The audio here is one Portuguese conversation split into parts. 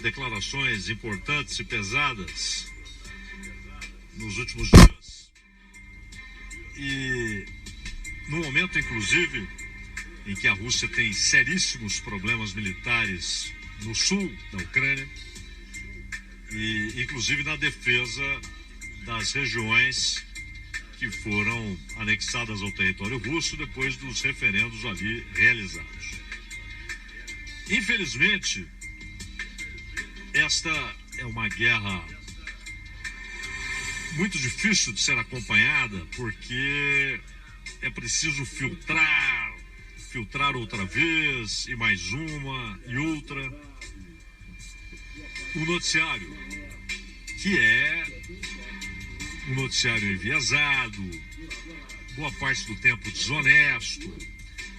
declarações importantes e pesadas nos últimos dias. E no momento, inclusive, em que a Rússia tem seríssimos problemas militares no sul da Ucrânia, e inclusive na defesa das regiões que foram anexadas ao território russo depois dos referendos ali realizados. Infelizmente, esta é uma guerra muito difícil de ser acompanhada, porque é preciso filtrar outra vez, e mais uma, e outra, o noticiário, que é um noticiário enviesado, boa parte do tempo desonesto,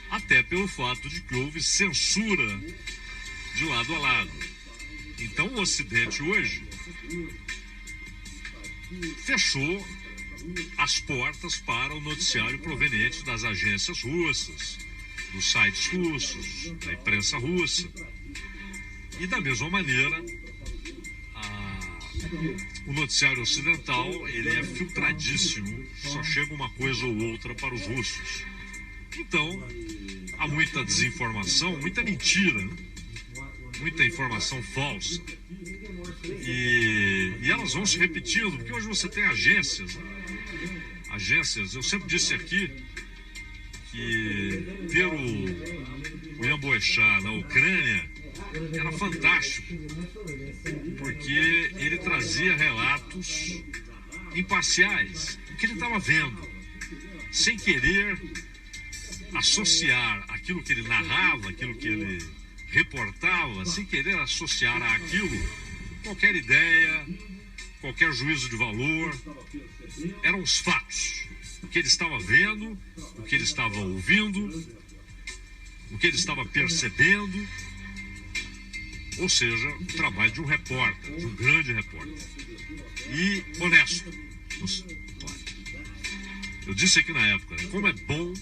até pelo fato de que houve censura de lado a lado. Então o Ocidente hoje fechou as portas para o noticiário proveniente das agências russas, dos sites russos, da imprensa russa. E da mesma maneira, o noticiário ocidental, ele é filtradíssimo, só chega uma coisa ou outra para os russos. Então, há muita desinformação, muita mentira, né? Muita informação falsa. E elas vão se repetindo, porque hoje você tem agências, né? Agências, eu sempre disse aqui que ter o Yamboechá na Ucrânia era fantástico, porque ele trazia relatos imparciais, o que ele estava vendo, sem querer associar aquilo que ele narrava, aquilo que ele reportava, sem querer associar àquilo qualquer ideia, qualquer juízo de valor. Eram os fatos, o que ele estava vendo, o que ele estava ouvindo, o que ele estava percebendo. Ou seja, o trabalho de um repórter, de um grande repórter. E honesto. Eu disse aqui na época, né, como é bom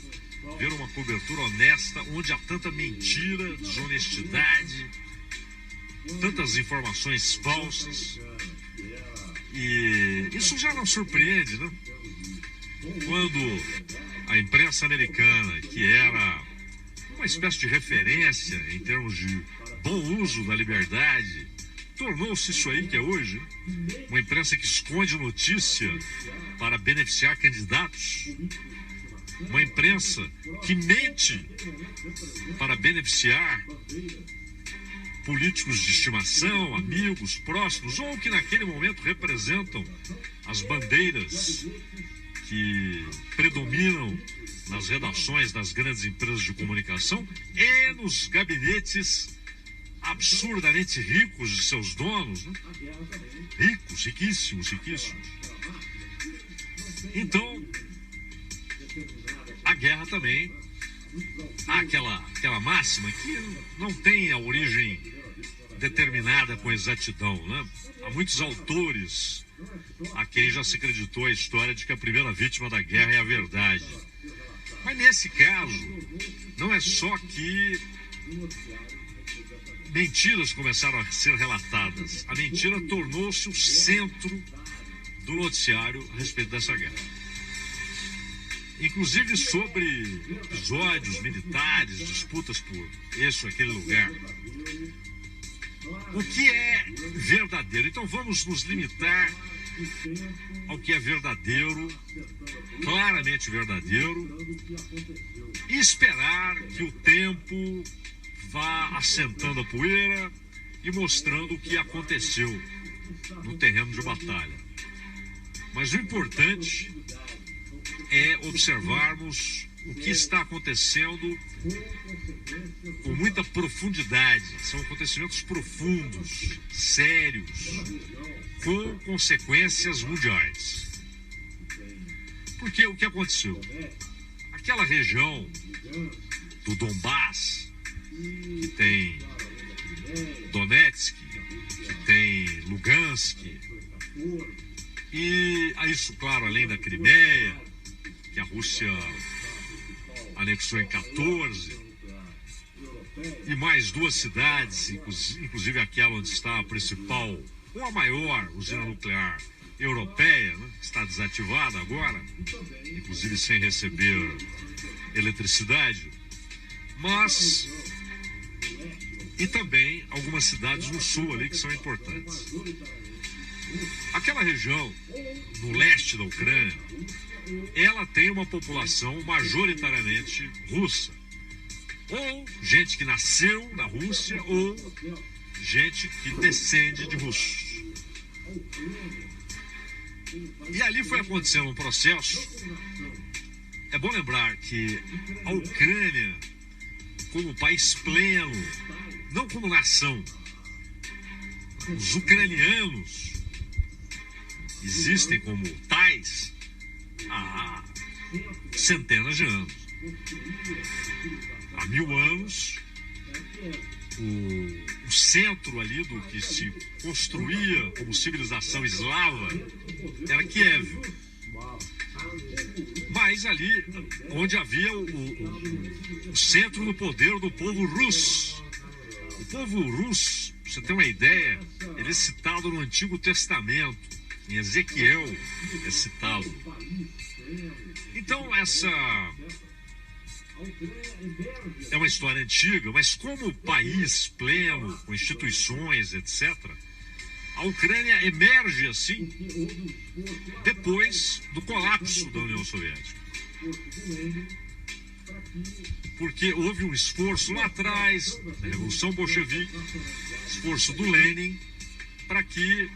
ver uma cobertura honesta, onde há tanta mentira, desonestidade, tantas informações falsas. E isso já não surpreende, né? Quando a imprensa americana, que era uma espécie de referência em termos de bom uso da liberdade, tornou-se isso aí que é hoje, uma imprensa que esconde notícia para beneficiar candidatos, uma imprensa que mente para beneficiar políticos de estimação, amigos, próximos, ou que naquele momento representam as bandeiras que predominam nas redações das grandes empresas de comunicação e nos gabinetes absurdamente ricos de seus donos, né? Ricos, riquíssimos. Então, a guerra também, há aquela máxima que não tem a origem determinada com exatidão, né? Há muitos autores a quem já se acreditou a história de que a primeira vítima da guerra é a verdade. Mas nesse caso, não é só que mentiras começaram a ser relatadas. A mentira tornou-se o centro do noticiário a respeito dessa guerra. Inclusive sobre episódios militares, disputas por esse ou aquele lugar. O que é verdadeiro? Então vamos nos limitar ao que é verdadeiro, claramente verdadeiro, e esperar que o tempo vá assentando a poeira e mostrando o que aconteceu no terreno de batalha. Mas o importante é observarmos o que está acontecendo com muita profundidade. São acontecimentos profundos, sérios, com consequências mundiais. Porque o que aconteceu? Aquela região do Donbass, que tem Donetsk, que tem Lugansk, e a isso, claro, além da Crimeia, que a Rússia anexou em 14, e mais 2 cidades, inclusive aquela onde está a principal, ou a maior usina nuclear europeia, né, que está desativada agora, inclusive sem receber eletricidade, mas e também algumas cidades no sul ali que são importantes. Aquela região no leste da Ucrânia, ela tem uma população majoritariamente russa, ou gente que nasceu na Rússia, ou gente que descende de russos. E ali foi acontecendo um processo. É bom lembrar que a Ucrânia, como país pleno, não como nação, os ucranianos existem como tais há centenas de anos. Há 1000 anos, o centro ali do que se construía como civilização eslava era Kiev. Mas ali onde havia o centro do poder do povo russo. O povo russo, pra você ter uma ideia, ele é citado no Antigo Testamento. Em Ezequiel é citado. Então essa é uma história antiga, mas como país pleno, com instituições, etc., a Ucrânia emerge assim depois do colapso da União Soviética. Porque houve um esforço lá atrás, na Revolução Bolchevique, esforço do Lenin, para que,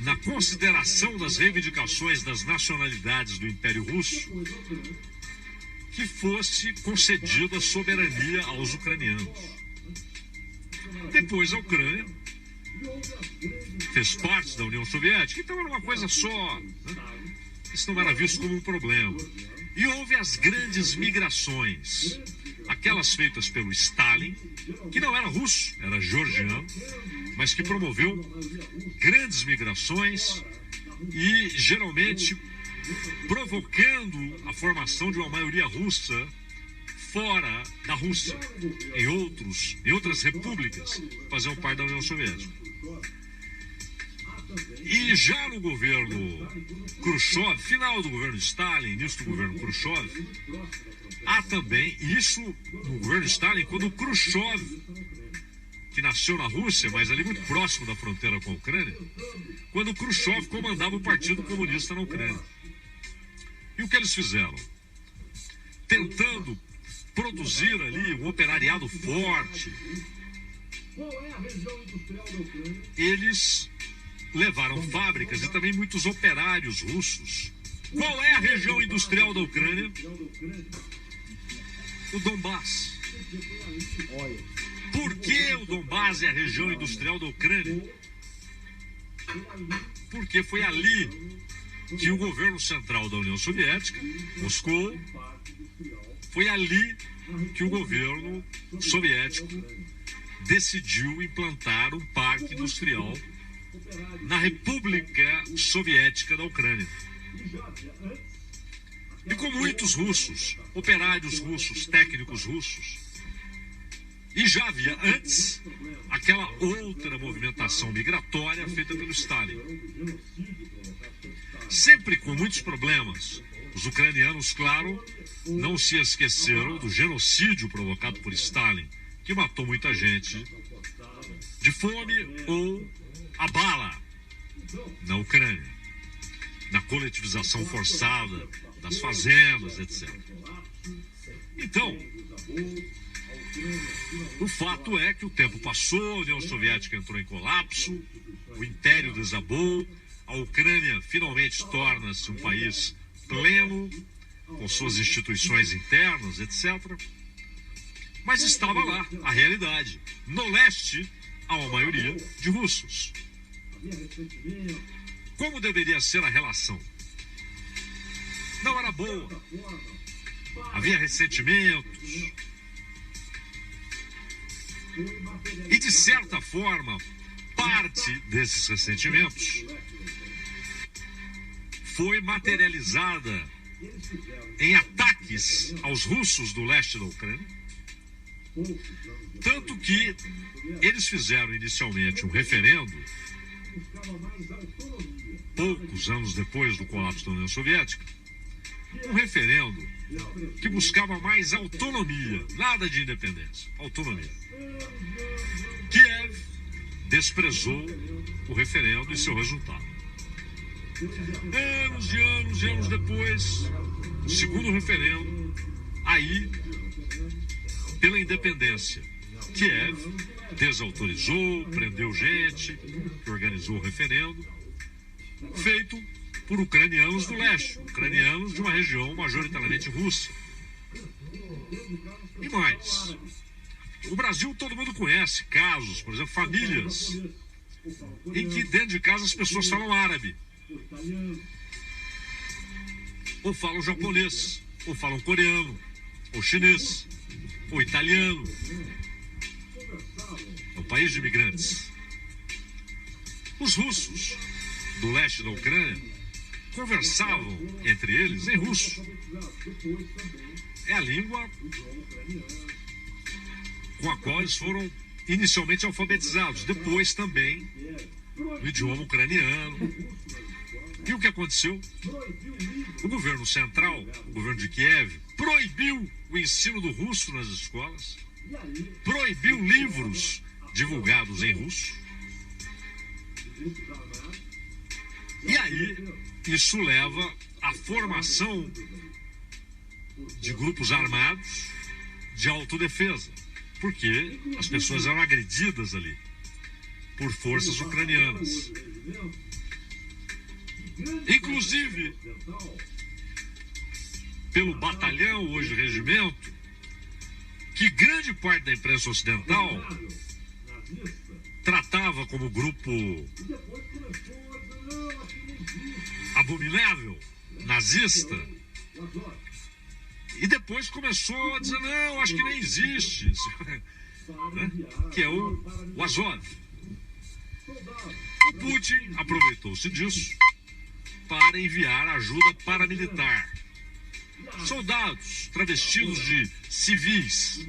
na consideração das reivindicações das nacionalidades do Império Russo, que fosse concedida soberania aos ucranianos. Depois a Ucrânia fez parte da União Soviética, então era uma coisa só, né? Isso não era visto como um problema. E houve as grandes migrações, aquelas feitas pelo Stalin, que não era russo, era georgiano, mas que promoveu grandes migrações e geralmente provocando a formação de uma maioria russa fora da Rússia, em outras repúblicas que faziam parte da União Soviética. E já no governo Khrushchev, final do governo Stalin, início do governo Khrushchev, há também, isso no governo Stalin, quando Khrushchev, que nasceu na Rússia, mas ali muito próximo da fronteira com a Ucrânia, quando Khrushchev comandava o Partido Comunista na Ucrânia. E o que eles fizeram? Tentando produzir ali um operariado forte, eles levaram fábricas e também muitos operários russos. Qual é a região industrial da Ucrânia? O Donbás. Por que o Donbás é a região industrial da Ucrânia? Porque foi ali que o governo central da União Soviética, Moscou, foi ali que o governo soviético decidiu implantar um parque industrial na República Soviética da Ucrânia. E com muitos russos, operários russos, técnicos russos. E já havia antes aquela outra movimentação migratória feita pelo Stalin. Sempre com muitos problemas. Os ucranianos, claro, não se esqueceram do genocídio provocado por Stalin, que matou muita gente de fome ou a bala na Ucrânia, na coletivização forçada das fazendas, etc. Então, o fato é que o tempo passou, a União Soviética entrou em colapso, o Império desabou, a Ucrânia finalmente torna-se um país pleno, com suas instituições internas, etc. Mas estava lá a realidade. No leste, há uma maioria de russos. Como deveria ser a relação? Não era boa. Havia ressentimentos. E, de certa forma, parte desses ressentimentos foi materializada em ataques aos russos do leste da Ucrânia Tanto que eles fizeram inicialmente um referendo, poucos anos depois do colapso da União Soviética, um referendo que buscava mais autonomia, nada de independência, autonomia. Kiev desprezou o referendo e seu resultado. Anos e anos e anos depois, o segundo referendo, aí, pela independência. Kiev desautorizou, prendeu gente que organizou o referendo, feito por ucranianos do leste, ucranianos de uma região majoritariamente russa. E mais, o Brasil todo mundo conhece casos, por exemplo, famílias em que dentro de casa as pessoas falam árabe, ou falam japonês, ou falam coreano, ou chinês, ou italiano. É um país de imigrantes. Os russos do leste da Ucrânia conversavam entre eles em russo. É a língua com a qual eles foram inicialmente alfabetizados, depois também no idioma ucraniano. E o que aconteceu? O governo central, o governo de Kiev, proibiu o ensino do russo nas escolas, proibiu livros divulgados em russo. E aí, isso leva à formação de grupos armados de autodefesa, porque as pessoas eram agredidas ali por forças ucranianas. Inclusive, pelo batalhão, hoje regimento, que grande parte da imprensa ocidental tratava como grupo abominável, nazista, e depois começou a dizer, não, acho que nem existe, né? Que é o Azov. O Putin aproveitou-se disso para enviar ajuda paramilitar. Soldados travestidos de civis,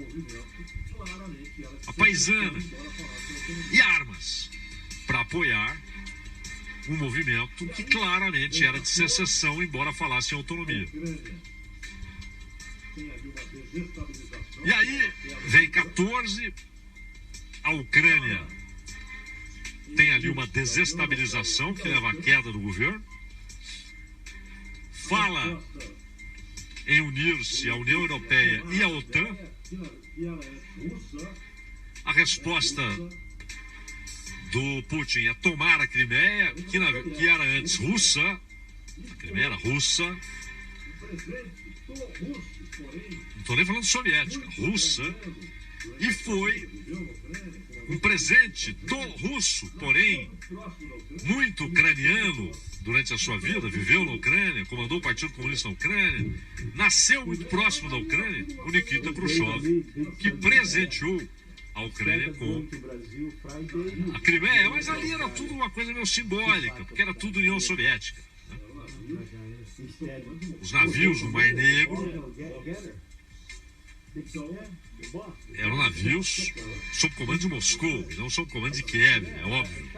a paisana e armas para apoiar um movimento que claramente era de secessão, embora falasse em autonomia. E aí vem 14, a Ucrânia tem ali uma desestabilização que leva à queda do governo, fala em unir-se à União Europeia e à OTAN. A resposta do Putin é tomar a Crimeia, que era antes russa, a Crimeia era russa, não estou nem falando soviética, russa, e foi um presente do russo, porém muito ucraniano durante a sua vida, viveu na Ucrânia, comandou o Partido Comunista na Ucrânia, nasceu muito próximo da Ucrânia, o Nikita Khrushchev, que presenteou a Ucrânia com a Crimeia, mas ali era tudo uma coisa meio simbólica, porque era tudo União Soviética, né? Os navios no Mar Negro eram navios sob comando de Moscou e não sob comando de Kiev, é óbvio.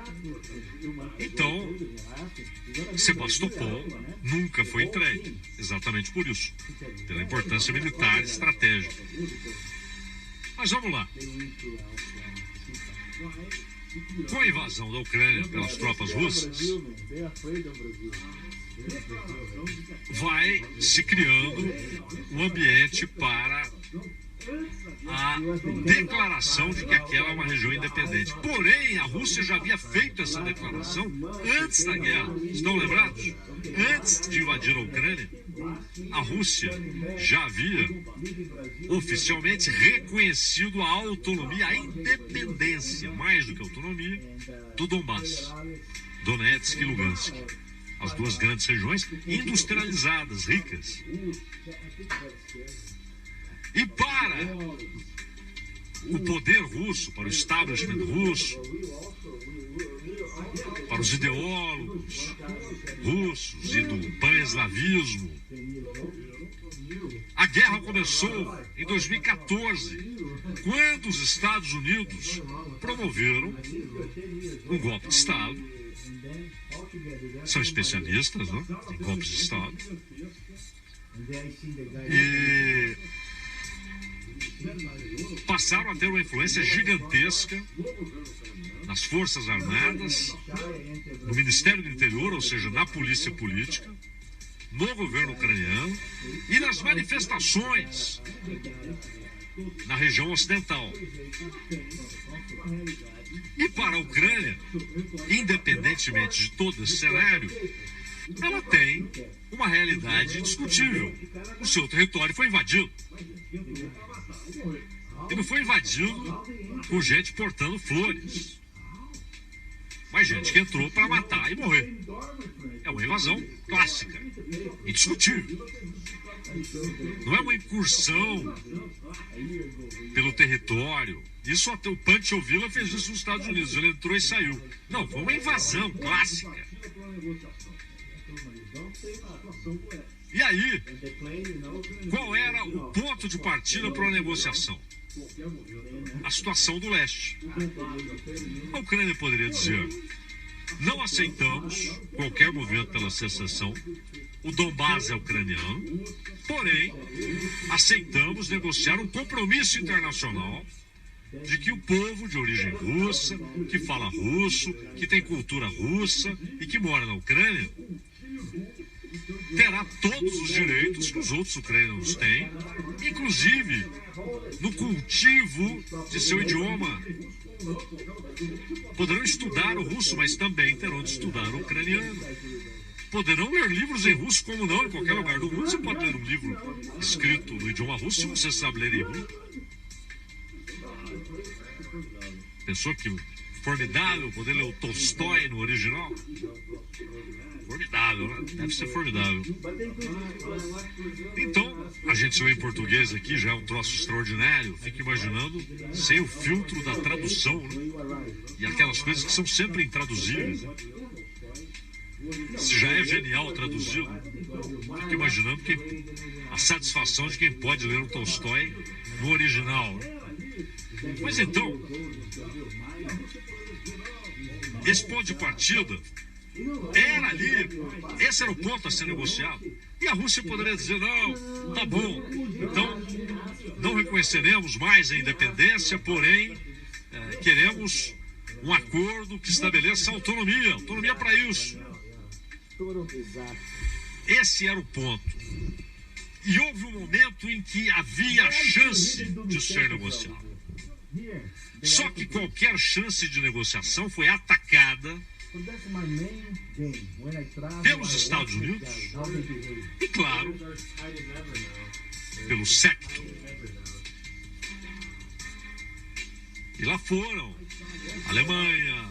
Então, Sebastopol nunca foi entregue, exatamente por isso, pela importância militar e estratégica. Mas vamos lá. Com a invasão da Ucrânia pelas tropas russas, vai se criando um ambiente para a declaração de que aquela é uma região independente. Porém, a Rússia já havia feito essa declaração antes da guerra. Estão lembrados? Antes de invadir a Ucrânia, a Rússia já havia oficialmente reconhecido a autonomia, a independência, mais do que a autonomia, do Donbass, Donetsk e Lugansk. As duas grandes regiões industrializadas, ricas. E para o poder russo, para o establishment russo, para os ideólogos russos e do pan-eslavismo, a guerra começou em 2014, quando os Estados Unidos promoveram um golpe de Estado. São especialistas, né, em golpes de Estado. E passaram a ter uma influência gigantesca nas Forças Armadas, no Ministério do Interior, ou seja, na polícia política, no governo ucraniano e nas manifestações na região ocidental. E para a Ucrânia, independentemente de todo esse cenário, ela tem uma realidade indiscutível. O seu território foi invadido. E não foi invadido com gente portando flores, mas gente que entrou para matar e morrer. É uma invasão clássica, indiscutível. Não é uma incursão pelo território. Isso até o Pancho Villa fez isso nos Estados Unidos. Ele entrou e saiu. Não, foi uma invasão clássica. E aí, qual era o ponto de partida para uma negociação? A situação do leste. A Ucrânia poderia dizer: não aceitamos qualquer movimento pela secessão, o Donbás é ucraniano, porém, aceitamos negociar um compromisso internacional de que o povo de origem russa, que fala russo, que tem cultura russa e que mora na Ucrânia, terá todos os direitos que os outros ucranianos têm, inclusive no cultivo de seu idioma. Poderão estudar o russo, mas também terão de estudar o ucraniano. Poderão ler livros em russo, como não, em qualquer lugar do mundo você pode ler um livro escrito no idioma russo se você sabe ler em russo. Pensou que formidável poder ler o Tolstói no original? Formidável, né? Deve ser formidável. Então, a gente lê em português aqui, já é um troço extraordinário. Fica imaginando sem o filtro da tradução, né? E aquelas coisas que são sempre intraduzíveis, né? Se já é genial traduzido, fica imaginando a satisfação de quem pode ler o Tolstói no original, né? Mas então, esse ponto de partida era ali, esse era o ponto a ser negociado. E a Rússia poderia dizer: não, tá bom, então não reconheceremos mais a independência, porém queremos um acordo que estabeleça autonomia para isso. Esse era o ponto. E houve um momento em que havia chance de ser negociado. Só que qualquer chance de negociação foi atacada pelos Estados Unidos e, claro, pelo secto. E lá foram Alemanha,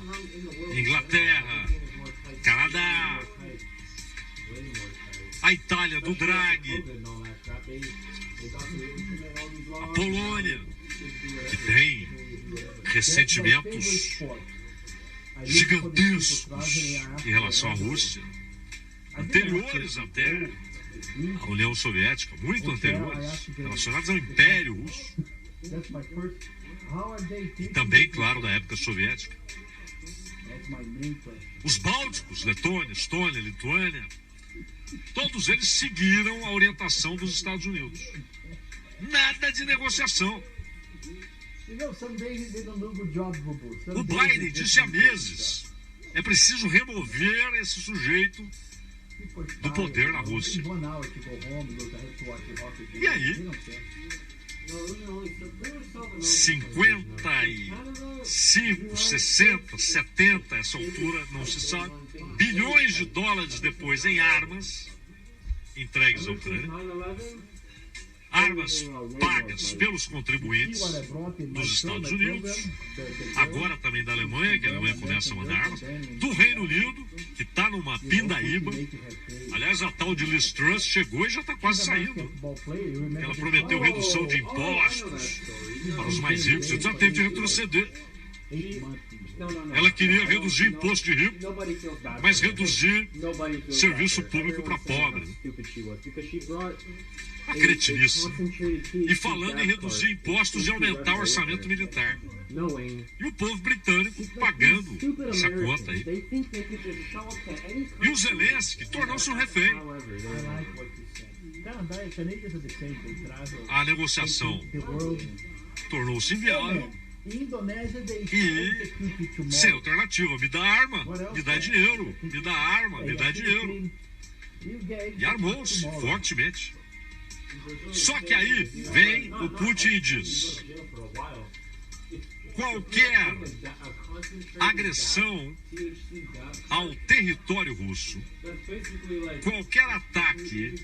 Inglaterra, Canadá, a Itália do Draghi, a Polônia, que tem ressentimentos gigantescos em relação à Rússia, anteriores até à União Soviética, muito anteriores, relacionados ao Império Russo, e também, claro, da época soviética. Os bálticos, Letônia, Estônia, Lituânia, todos eles seguiram a orientação dos Estados Unidos. Nada de negociação. O Biden disse há meses: é preciso remover esse sujeito do poder na Rússia. E aí, 55, 60, 70, essa altura não se sabe, bilhões de dólares depois em armas entregues à Ucrânia, armas pagas pelos contribuintes dos Estados Unidos, agora também da Alemanha, que a Alemanha começa a mandar armas, do Reino Unido, que está numa pindaíba. Aliás, a tal de Liz Truss chegou e já está quase saindo. Ela prometeu redução de impostos para os mais ricos, e já teve de retroceder. Ela queria reduzir imposto de rico, mas reduzir serviço público para pobre. A cretinice. E falando em reduzir impostos e aumentar o orçamento militar. E o povo britânico pagando essa conta aí. E o Zelensky tornou-se um refém. A negociação tornou-se inviável. E sem alternativa, me dá arma, me dá dinheiro, me dá arma, me dá dinheiro. E armou-se fortemente. Só que aí vem o Putin e diz: qualquer agressão ao território russo, qualquer ataque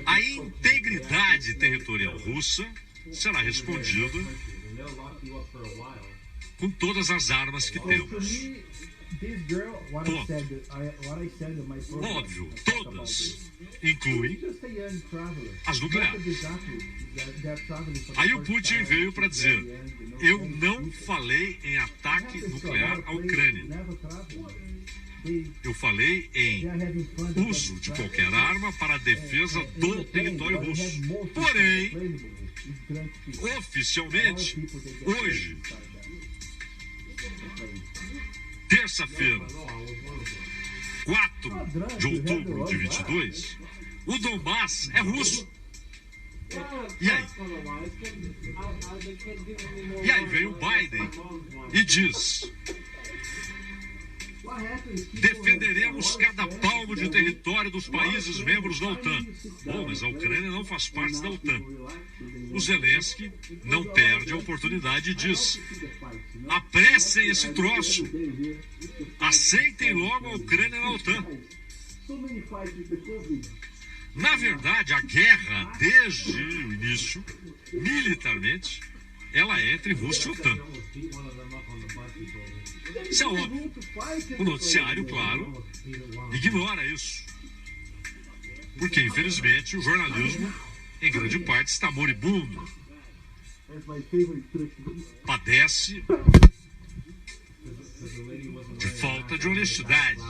à integridade territorial russa será respondido com todas as armas que temos. Óbvio, todas incluem as nucleares. Aí o Putin veio para dizer: eu não falei em ataque nuclear à Ucrânia. Eu falei em uso de qualquer arma para a defesa do território russo. Porém, oficialmente, hoje, terça-feira, 4 de outubro de 22, o Donbass é russo. E aí? E aí vem o Biden e diz: defenderemos cada palmo de território dos países membros da OTAN. Bom, mas a Ucrânia não faz parte da OTAN. O Zelensky não perde a oportunidade e diz: apressem esse troço. Aceitem logo a Ucrânia na OTAN. Na verdade, a guerra, desde o início, militarmente, ela é entre Rússia e OTAN. Isso é óbvio. O noticiário, claro, ignora isso. Porque, infelizmente, o jornalismo, em grande parte, está moribundo. Padece de falta de honestidade.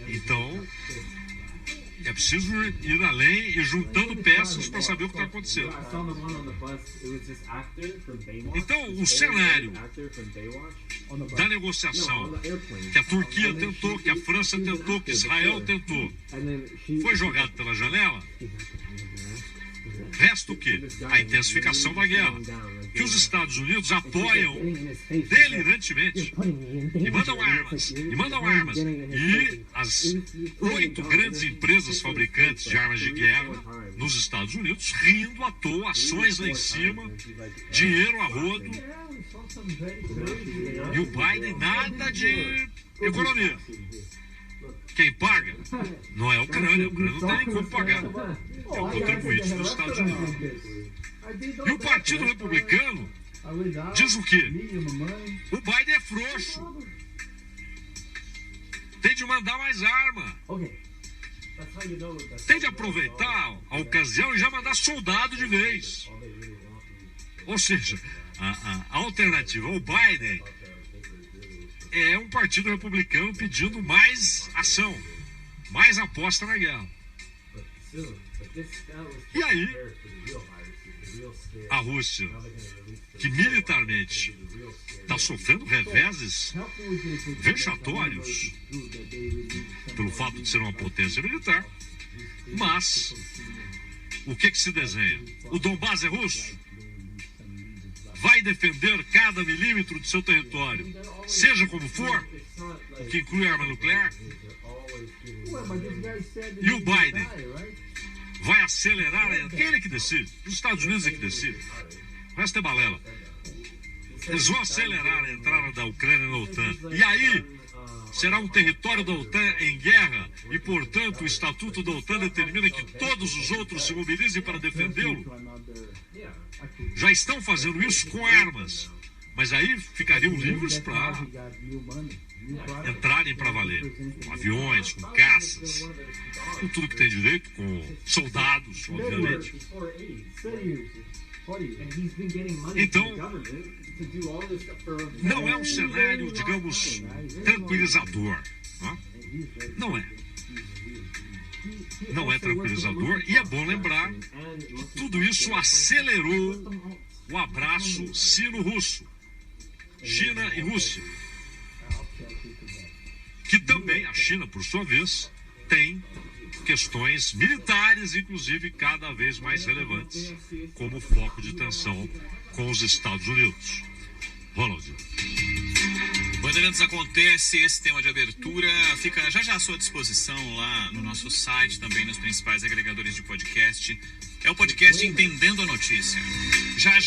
Então, é preciso ir além e juntando peças para saber o que está acontecendo. Então, o cenário da negociação que a Turquia tentou, que a França tentou, que Israel tentou, foi jogado pela janela. Resta o quê? A intensificação da guerra, que os Estados Unidos apoiam delirantemente e mandam armas, e as 8 grandes empresas fabricantes de armas de guerra nos Estados Unidos rindo à toa, ações lá em cima, dinheiro a rodo, e o Biden nada de economia. Quem paga não é a Ucrânia não tem nem como pagar, é o contribuinte dos Estados Unidos. E o Partido Republicano diz o quê? O Biden é frouxo, tem de mandar mais arma, tem de aproveitar a ocasião e já mandar soldado de vez. Ou seja, a alternativa ao Biden é um partido republicano pedindo mais ação, mais aposta na guerra. E aí, a Rússia, que militarmente está sofrendo reveses vexatórios pelo fato de ser uma potência militar, mas o que se desenha? O Donbass é russo? Vai defender cada milímetro do seu território, seja como for, o que inclui arma nuclear? E o Biden vai acelerar? Quem é que decide? Os Estados Unidos é que decide. O resto é balela. Eles vão acelerar a entrada da Ucrânia na OTAN. E aí, será um território da OTAN em guerra e, portanto, o Estatuto da OTAN determina que todos os outros se mobilizem para defendê-lo? Já estão fazendo isso com armas, mas aí ficariam livres para entrarem para valer, com aviões, com caças, com tudo que tem direito, com soldados, obviamente. Então, não é um cenário, digamos, tranquilizador. Não é. Não é tranquilizador. E é bom lembrar que tudo isso acelerou o abraço sino-russo. China e Rússia. Que também, a China, por sua vez, tem questões militares, inclusive, cada vez mais relevantes, como foco de tensão com os Estados Unidos. Ronald. Bandeirantes acontece, esse tema de abertura fica já à sua disposição lá no nosso site, também nos principais agregadores de podcast. É o podcast Entendendo a Notícia. Já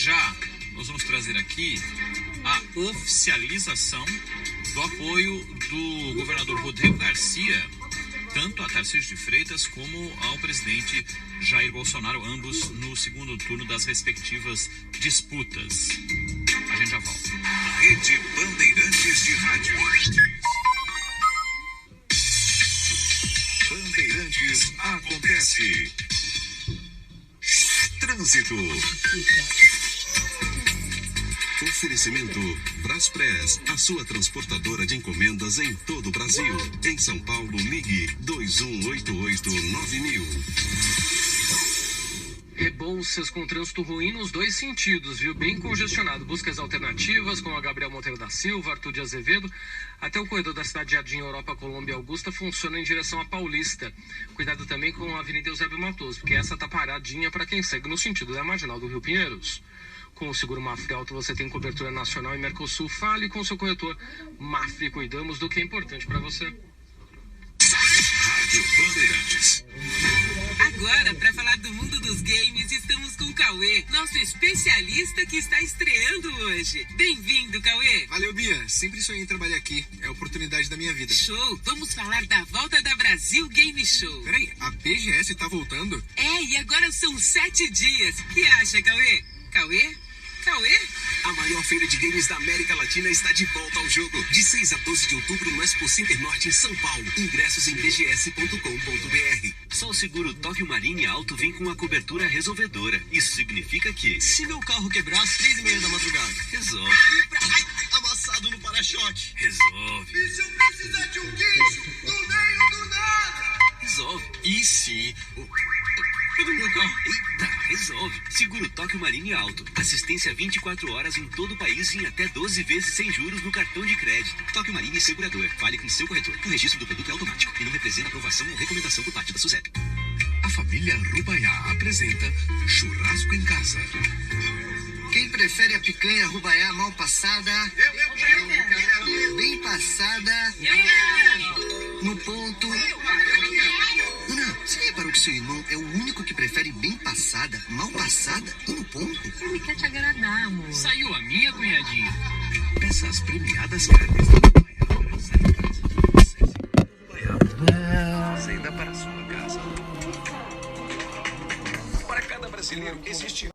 nós vamos trazer aqui a oficialização do apoio do governador Rodrigo Garcia, tanto a Tarcísio de Freitas como ao presidente Jair Bolsonaro, ambos no segundo turno das respectivas disputas. A gente já volta. Rede Bandeirantes de Rádio. Bandeirantes acontece. Trânsito. Oferecimento Braspress, a sua transportadora de encomendas em todo o Brasil. Em São Paulo, ligue 2188-9000. Rebouças com trânsito ruim nos dois sentidos, viu? Bem congestionado. Buscas alternativas com a Gabriel Monteiro da Silva, Arthur de Azevedo. Até o corredor da cidade de Jardim Europa, Colômbia Augusta funciona em direção à Paulista. Cuidado também com a Avenida Eusébio Matoso, porque essa tá paradinha para quem segue no sentido da Marginal do Rio Pinheiros. Com o seguro Mafre Auto você tem cobertura nacional e Mercosul. Fale com seu corretor Mafre, cuidamos do que é importante para você. Rádio Bandeirantes. Agora, para falar do mundo dos games, estamos com o Cauê, nosso especialista que está estreando hoje. Bem-vindo, Cauê. Valeu, Bia. Sempre sonhei em trabalhar aqui. É a oportunidade da minha vida. Show! Vamos falar da volta da Brasil Game Show. Peraí, a BGS tá voltando? É, e agora são 7 dias. Que acha, Cauê? Cauê? A maior feira de games da América Latina está de volta ao jogo. De 6 a 12 de outubro no Expo Center Norte em São Paulo. Ingressos em bgs.com.br. Só o seguro Tóquio Marine Alto vem com a cobertura resolvedora. Isso significa que, Se meu carro quebrar às 3h30 da madrugada. resolve. Ai, amassado no para-choque. Resolve. E se eu precisar de um guincho no meio do nada? Resolve. E se... Cadê meu carro? Eita, resolve. Seguro Tóquio Marine Alto. Assistência 24 horas em todo o país em até 12 vezes sem juros no cartão de crédito. Tóquio Marine Seguradora. Fale com seu corretor. O registro do produto é automático e não representa aprovação ou recomendação por parte da SUSEP. A família Rubaiá apresenta Churrasco em Casa. Quem prefere a picanha Rubaiá mal passada? Bem passada? No ponto? Ana, você reparou que seu irmão é o único que prefere bem passada, mal passada e no ponto? Ele quer te agradar, amor. Saiu a minha, cunhadinha. Peça as premiadas carnes da Rubaiá para usar em casa. Acesse Rubaiá. Saída para a sua casa. Para cada brasileiro existe